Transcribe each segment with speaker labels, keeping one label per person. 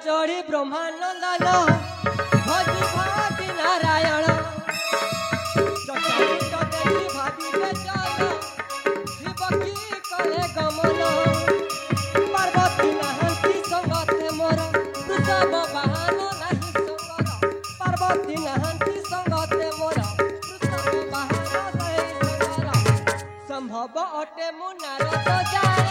Speaker 1: चढ़ी ब्रह्मानंदन भजी भाजी नारायण देखी भाविले चल शिव की करे गमन पार्वती नहंती संगते मोर वृषभ वाहन नहीं संगर पार्वती नहंती संगते मोर वृषभ वाहन नहीं संगर संभव अटे मुनार तो जाय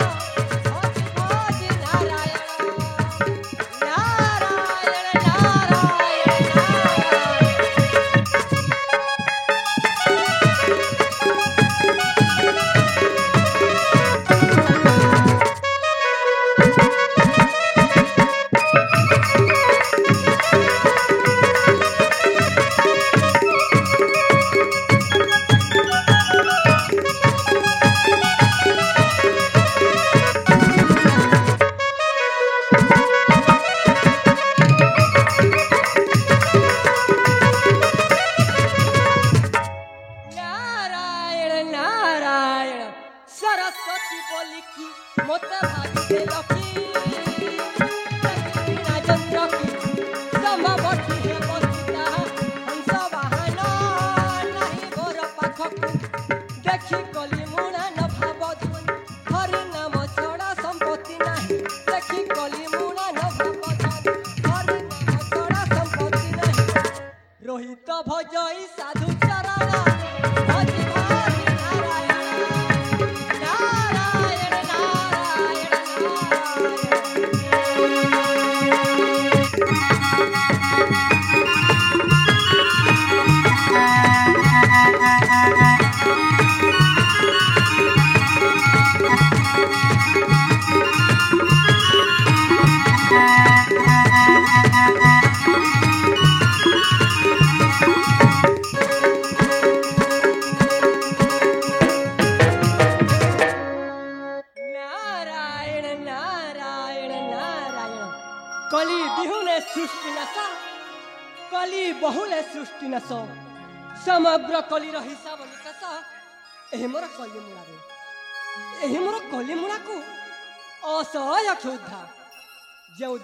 Speaker 1: सरस्वती बोली की मोते भागी दे लकी राजेंद्र की समवती है बसिता हंस वाहन नहीं गोर पाखक देखी कली मुना न भाव धन हरि नाम छड़ा संपत्ति नहीं देखी कली मुना न भाव धन हरि नाम छड़ा संपत्ति नहीं रोहित भजई साधु चरण भज भागी कली बिहुले सृष्टि नस कली बहुले सृष्टि नस समग्र कली हिसाब निकास एही मोर कली मुड़ा रे एही मोर कली मुड़ा को असह्य क्षुधा जो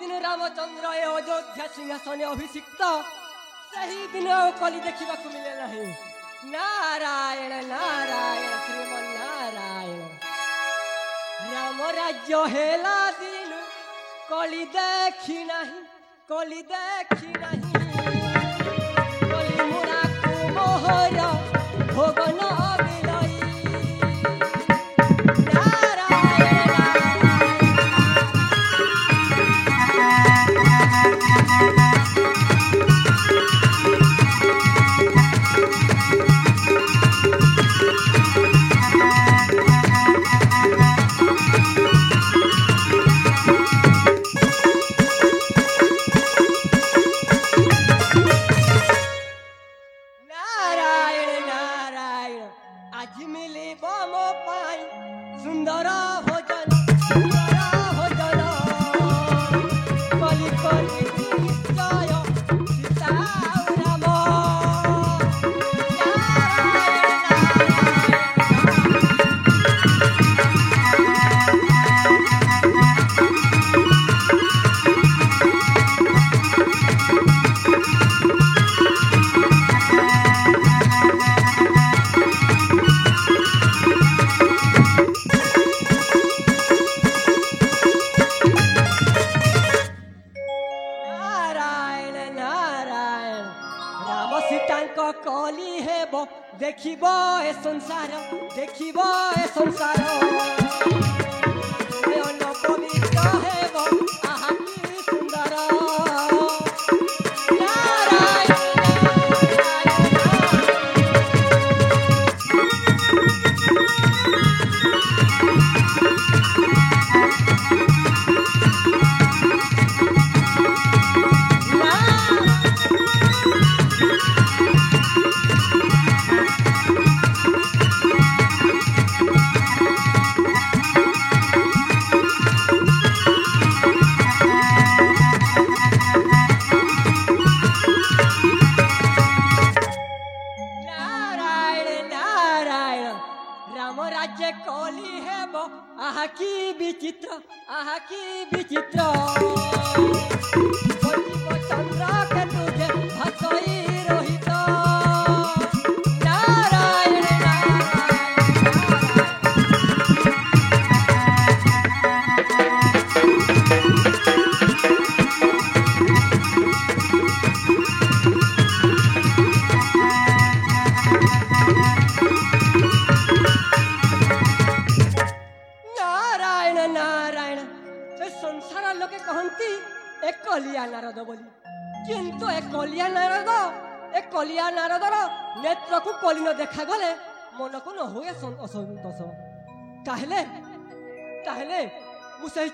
Speaker 1: दिन रामचंद्र ए अयोध्या सिंहासन अभिषिक्त सही दिन कली देखा मिले नहीं नारायण नारायण श्रीमन नारायण राम राज्य हेला दिन कली देखी नहीं कली मुड़ा को मोहर भोगन बिलई सुंदर भोजन कली कली निश्चय सीता राम कली हेब देखिब ए संसार देखिब ए संसार पवित्र हेब आहा कि सुंदर राम राज्य कली है জীব আহা কি বিচিত্র আহা কি বিচিত্র জীব চন্দ্র কেতু যে ভাসই রহিত নারায়ণ নারায়ণ নারায়ণ ଏ ସଂସାର ଲୋକେ କହନ୍ତି ଏ କଲିଆ ନାରଦ ବୋଲି କିନ୍ତୁ ଏ କଲିଆ ନାରଦର ନେତ୍ରକୁ କଲିନ ଦେଖାଗଲେ ମନକୁ ନ ହୁଏ ଅସନ୍ତୋଷ ତାହେଲେ ମୁଁ ସେଇ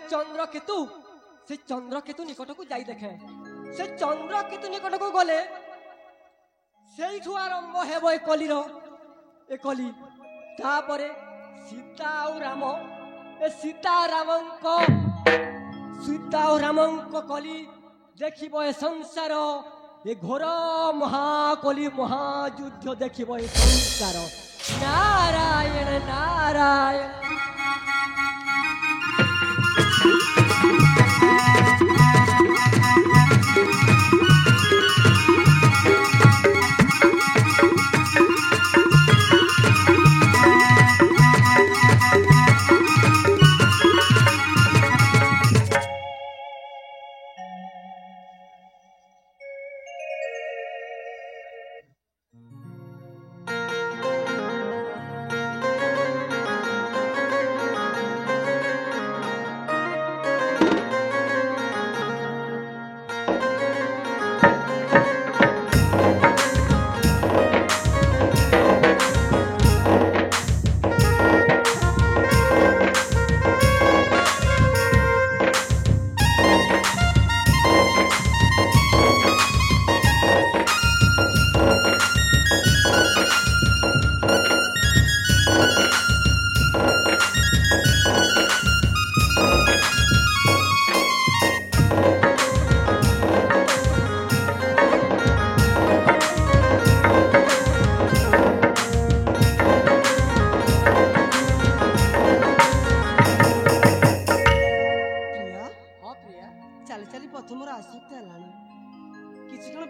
Speaker 1: ଚନ୍ଦ୍ରକେତୁ ନିକଟକୁ ଯାଇ ଦେଖେ ସେ ଚନ୍ଦ୍ରକେତୁ ନିକଟକୁ ଗଲେ ସେଇଠୁ ଆରମ୍ଭ ହେବ ଏ କଲି ତାପରେ ସୀତା ଆଉ ରାମ ଏ ସୀତା ଆଉ ରାମଙ୍କ କଲି ଦେଖିବ ଏ ସଂସାର ଏ ଘୋର ମହାକଲି ମହାଯୁଦ୍ଧ ଦେଖିବ ଏ ସଂସାର ନାରାୟଣ ନାରାୟଣ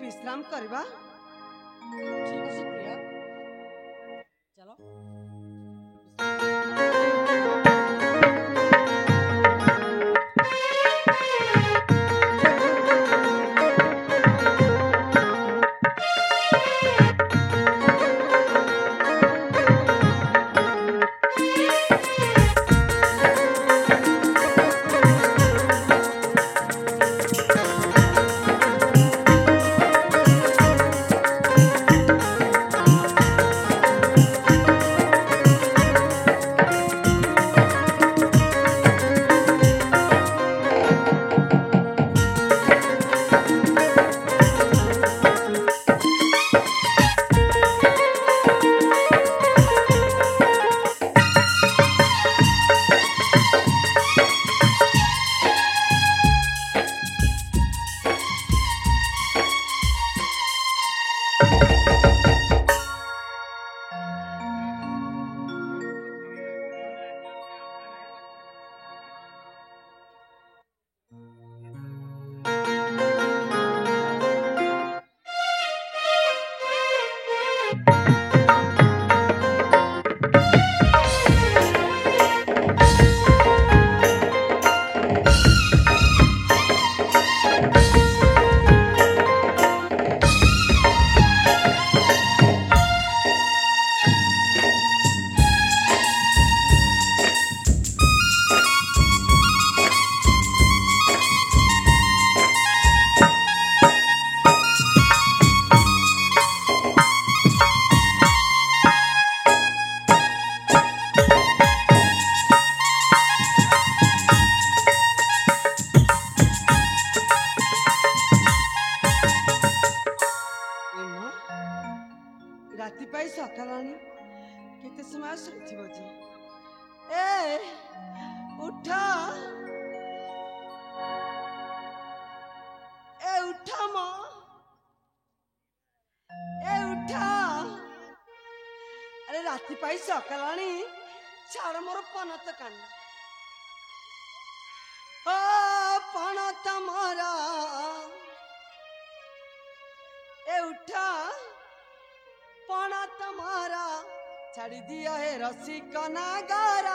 Speaker 2: विश्राम करवा
Speaker 1: ठीक है प्रिया चलो
Speaker 2: सकालानी केते समय सोचिबो जी ए उठा मो ए उठा अरे राति पाई सकालानी ଛାଡ଼ ମୋର ପନତ କାନ ଓ ପଣତ ମୋର ଏ ଉଠା ପଣତ ମୋର ଛାଡ଼ି ଦିଅ ହେ ରସିକ ନାଗର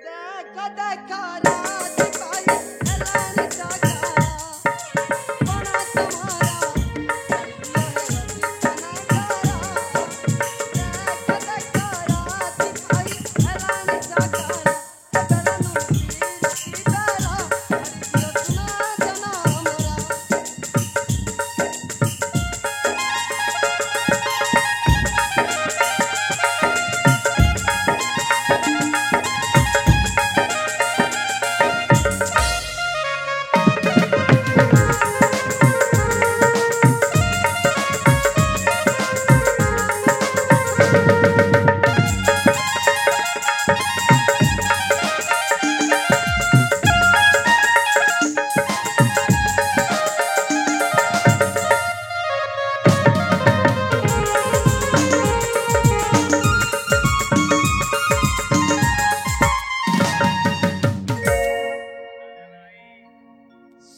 Speaker 2: ଦେଖ ଦେଖ ରାତି ପାଇ ହେଲାଣି ଜାଗର ପଣତ ମୋର ଛାଡ଼ି ଦିଅ ହେ ରସିକ ନାଗର ଦେଖ ଦେଖ ରାତି ପାଇ ହେଲାଣି ଜାଗର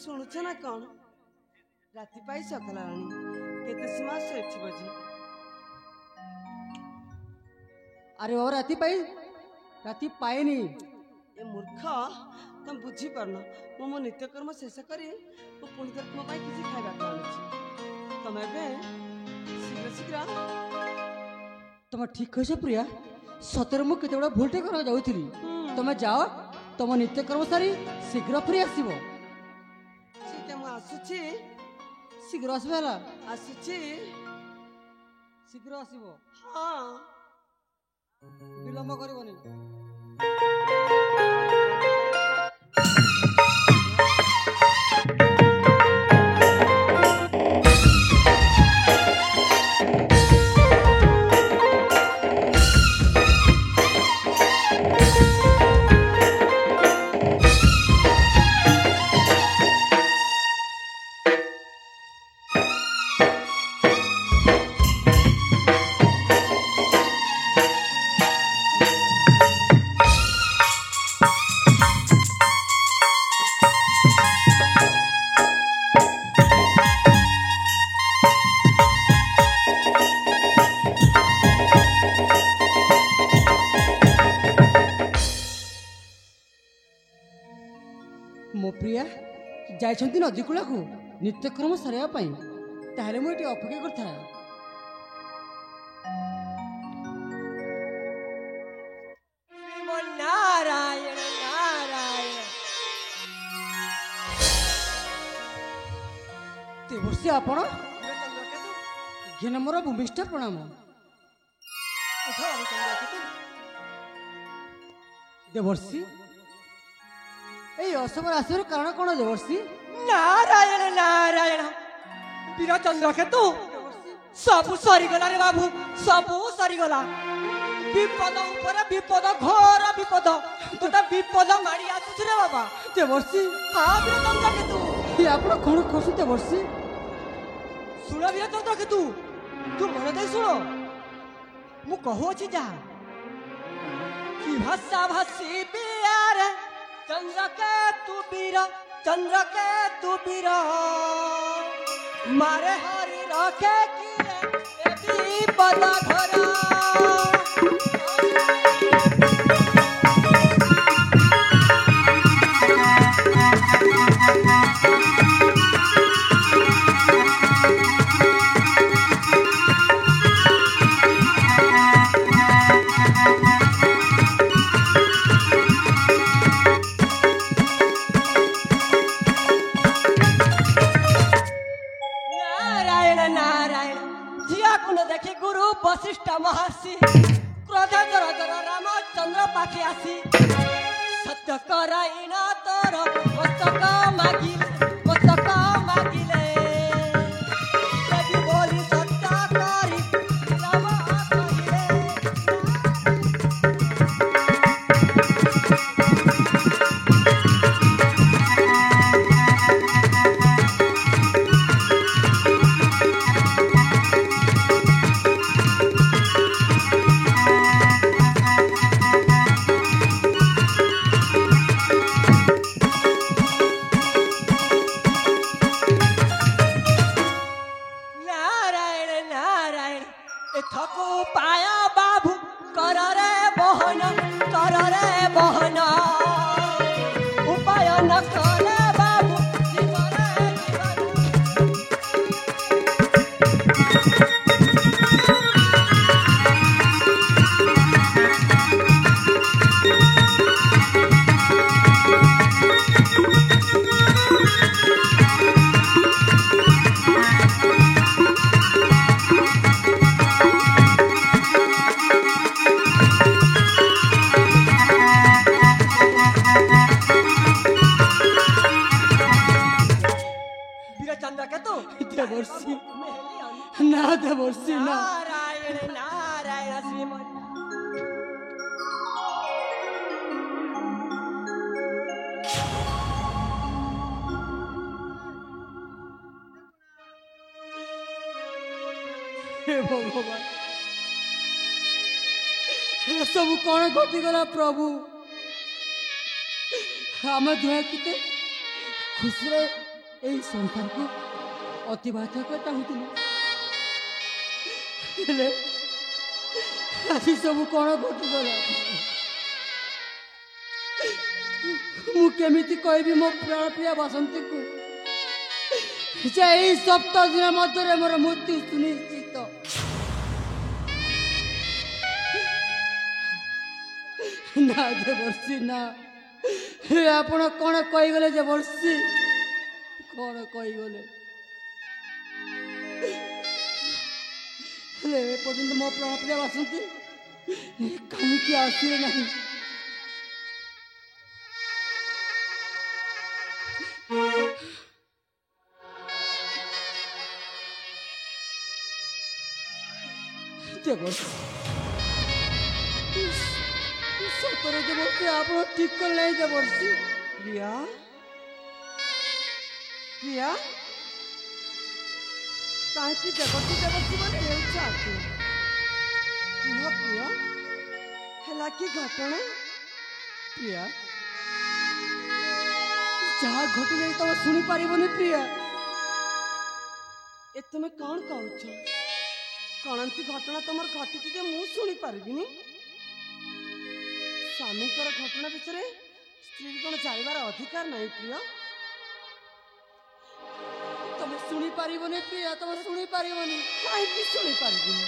Speaker 2: ଶୁଣୁଛ ନା କଣ ରାତି ପାଇ ସକଲାଣି କେତେ ସମୟ ଶୋଇଥିବ ଯେ
Speaker 1: ଆରେ ଓ ରାତି ପାଏନି
Speaker 2: ଏ ମୂର୍ଖ ତମେ ବୁଝିପାରୁନ ମୁଁ ମୋ ନିତ୍ୟକର୍ମ ଶେଷ କରି ମୁଁ ପୁଣି ଥରେ ତୁମ ପାଇଁ କିଛି ଖାଇବାକୁ ଆଣୁଛି ତମେ ଏବେ ଶୀଘ୍ର ଶୀଘ୍ର
Speaker 1: ତମେ ଠିକ କହିଛ ପ୍ରିୟା ସତରେ ମୁଁ କେତେବେଳେ ଭୁଲଟେ କରିବାକୁ ଯାଉଥିଲି ତମେ ଯାଅ ତମ ନିତ୍ୟକର୍ମ ସାରି ଶୀଘ୍ର ଫେରି ଆସିବ
Speaker 2: ମୁଁ ଆସୁଛି
Speaker 1: ଶୀଘ୍ର ଆସିବ ହେଲା
Speaker 2: ଆସୁଛି
Speaker 1: ଶୀଘ୍ର ଆସିବ
Speaker 2: ହଁ
Speaker 1: ବିଳମ୍ବ କରିବନି ମୋ ପ୍ରିୟା ଯାଇଛନ୍ତି ନଦୀ କୂଳକୁ ନିତ୍ୟକ୍ରମ ସାରିବା ପାଇଁ ତାହେଲେ ମୁଁ ଏଠି ଅପେକ୍ଷା କରିଥାଏ ନାରାୟଣ ନାରାୟଣ ଦେବର୍ଷି ଆପଣ ଘେନ ମୋର ଭୂମିଷ୍ଠ ପ୍ରଣାମ ଦେବର୍ଷି এই অসময় আসিবার কারণ কোন দেবর্ষি নারায়ণ নারায়ণ বীর চন্দ্রকেতু সবু সরিগলা রে বাবু সবু সরিগলা বিপদ উপরে বিপদ ঘোর বিপদ গোটা বিপদ মাড়ি আসুছি রে বাবা দেবর্ষি হ্যাঁ বীর চন্দ্রকেতু আপনার কোন খুশি দেবর্ষি শুণ বীর চন্দ্রকেতু তু মনে দেই শুণ মু কহুছি যা কি ভাষা ভাষি বিয়ারে चंद्रकेतु बीर मारे हरि रखे की पदा घरा देखी गुरु वशिष्ठ महर्षि क्रोध जर रामचंद्र पाखे आसी सत्य कराइन तोर मस्तक मागिले देवी बोली सत्य करी राम कहिले ଏଥକୁ ପାୟ ବାବୁ କରରେ ବହନ ଉପାୟ ନ କଲେ ବାବୁ ଜୀବନରେ चंद्र के तू
Speaker 2: देवर्षि ना देवर्षि ना
Speaker 1: नारायण नारायण श्रीमन
Speaker 2: हे भगवान ये सब कौन घटीगला प्रभु आम दुहे केते खुशी এই সংসারକୁ ଅତିବାହିତ କରି ଚାହୁଁଥିଲି ହେଲେ ଆଜି ସବୁ କ'ଣ ଘଟିଗଲା ମୁଁ କେମିତି କହିବି ମୋ ପ୍ରାଣପ୍ରିୟ ବାସନ୍ତୀକୁ ଯେ ଏଇ 7 ଦିନ ମଧ୍ୟରେ ମୋର ମୃତ୍ୟୁ ସୁନିଶ୍ଚିତ ନା ଦେବର୍ଷି ନା ଆପଣ କ'ଣ କହିଗଲେ ଦେବର୍ଷି कौन कही गले पर्यंत मो प्राणप्रिय बासंती कहीं आसवे नहीं सतरे देवर्षि आप ठीक कर नहीं देवर्षि प्रिया प्रिया कहीं देवर्षि देवर्षि मैंने प्रिय प्रिय है कि घटना प्रिया जहाँ घटी जाए तुम शुणी पारबनी प्रिया ए तुम कौन कौच कौन एमती घटना तुम घटी जे मु शुणी पारबिनी स्वामी घटना विषय स्त्री कौन जानवर अधिकार नहीं प्रिय तुम शुणी पारबनी प्रिया तुम शुणी पारबनी कहीं शुणी पारबनी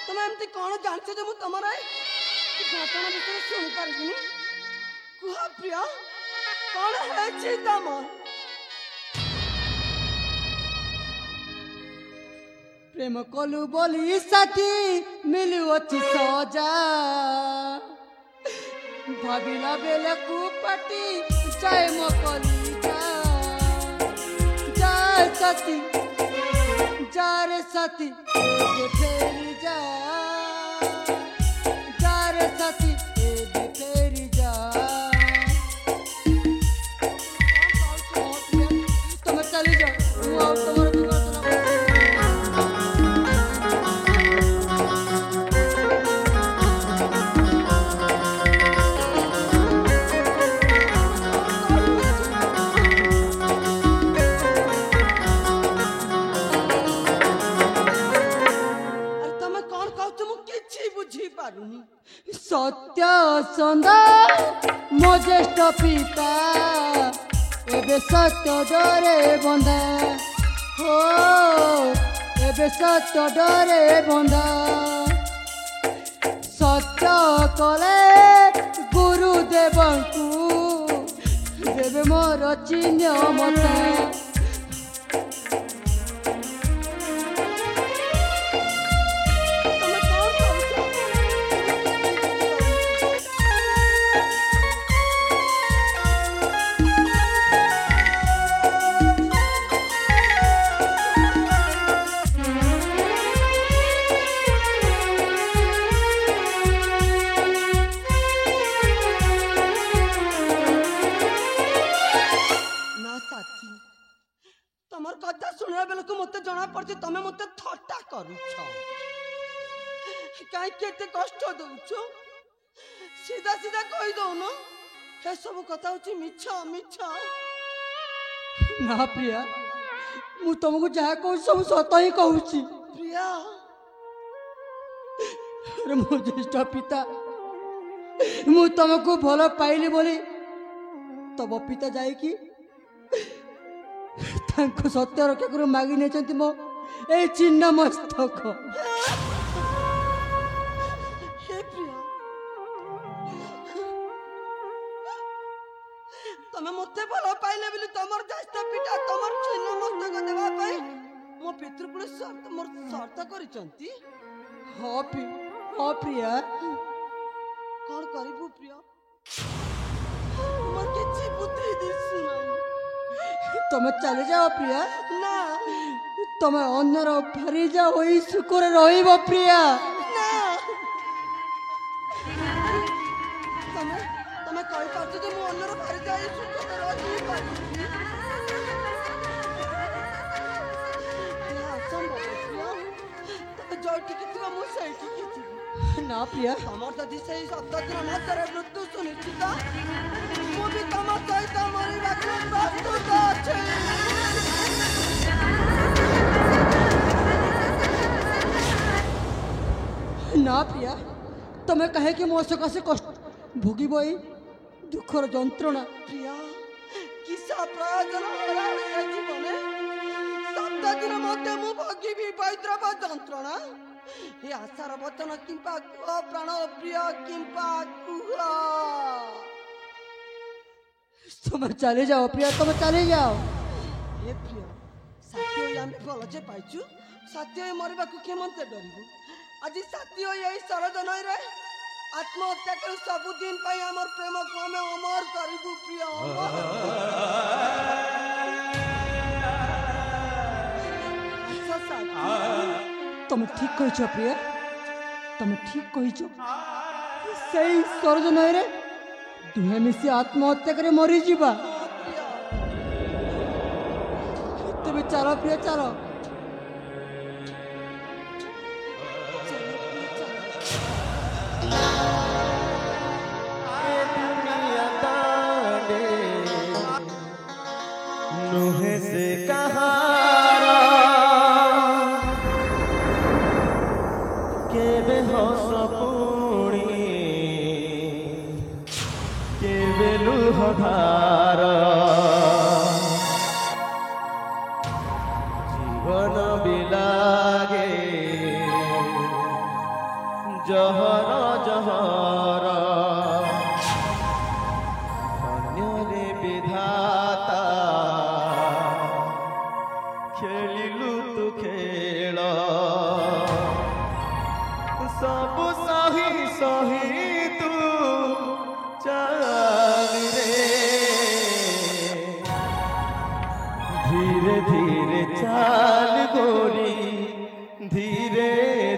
Speaker 2: तुम एमती कौन जानछ जे मु तुम घटना विषय शुणी पारबनी कुह प्रिया कौन है तुम प्रेम कलु बोली साथी मिलु अच्छी सजा भाविला बेले को पाटी जाए मो कलिजा जाए साथी जा रे साथी ये फेरी जा रे साथी ये फेरी जा तुम चली जाओ तुम्हारा सत्य सुंदर मो ज्येष्ठ पिता एबे सत्य डरे बंधा हो एबे सत्य डरे बंधा सत्य कले गुरुदेव को देवे मोर चिन्ह मता कष्ट दौच सीधा सीधा कही दौन हे सब कथा हूँ मिछ मिछ ना प्रिया मु तुमको जहाँ कहूँ सब सत ही कहूँ प्रिया अरे मो ज्येष्ठ पिता मु तुमको भल पाइली बोली तम पिता जाइकी सत्य रक्षा कर मागि नहीं मो ए चिन्ह मस्तक तमे मते भल पाइले बोली तमर ज्येष्ठ पिता तमर चिन्ह मस्तक देवा पाई मो पितृपुरुष शर्त मोर शर्त करिसंती हाँ प्रिया कौन करिबु प्रिया मोर किछि बुद्धि दिसु नाही तमे चले जाओ प्रिया ना तमे अन्नर फेरी जाओ ओई सुखरे रहिबो प्रिया ना तमे तमे कहि पाछे जे मो अन्नर फेरी जाई सुखरे रहि पाई ना प्रिया तमर जदि सही 7 दिन मध्यरे मृत्यु सुनिश्चित मु भी तमर सहित मरिबाकु प्रस्तुत अछि ना प्रिया तमे कहे कि मो सकाशे कष्ट भोगिबई दुखर जंत्रणा प्रिया किसा प्रयोजन होला ए जीवने 7 दिन मध्य मु भोगिबी वैद्रव जंत्रणा ये आशार वचन किंपा कुह प्राण प्रिय किंपा कुह तुम चले जाओ प्रिया तुम चले जाओ हे प्रिय साथी आम भल जे पाइचु साथी मरवा केमते डरबू आज साथी यही शरद नई रे आत्महत्या कर सबुदिन आमर प्रेम को आम अमर करू प्रिय तुम ठीक कह प्रिया तुम ठीक कह सरज नई रे दुहे मिसी आत्महत्या करे मरी जीवा तेरे चल प्रिया चल
Speaker 3: नुहे से कहा केबे हस पुणी केबे लुह धार जीवन बिलागे जहर जहर धन्य विधाता खेलिलु तु खेल सब सही सही तू चल रे धीरे धीरे चाल गोरी धीरे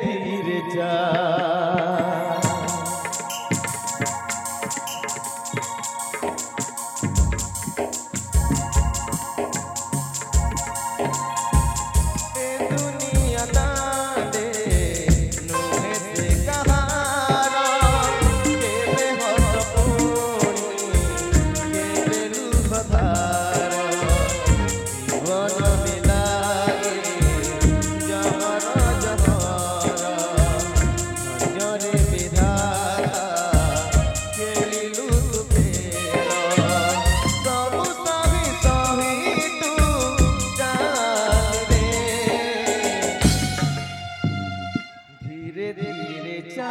Speaker 3: धीरे चाल धीरे धीरे चा